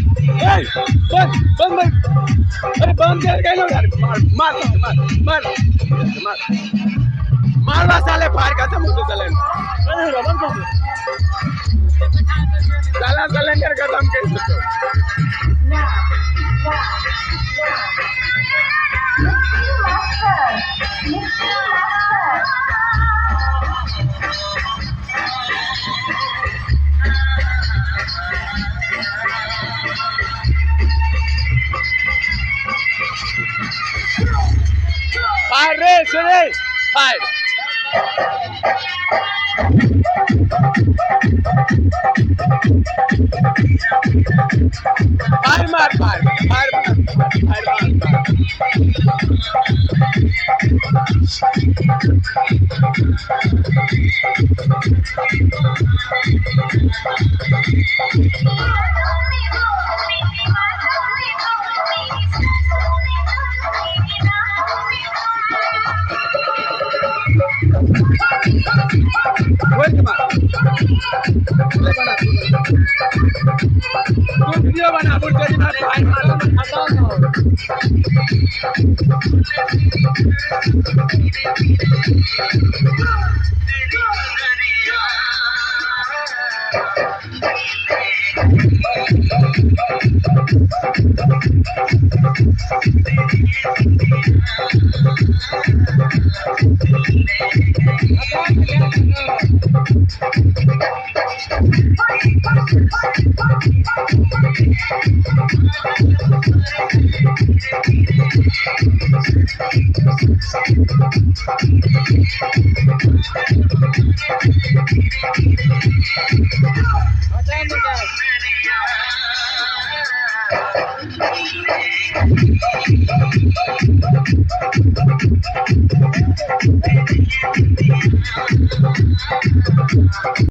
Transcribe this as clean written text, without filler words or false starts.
बंद बंद बंद अरे बंद कर काय यार मार मार मार मार मार मारवा साले फार का मुझे चलन चला सिलेंडर खत्म कर सकते फायर रे सुने फायर फायर मार फायर फायर मार फायर मार Wait a minute. Video bana बोल jadi ना फाइन मारो ना हटाओ ना हटाओ ना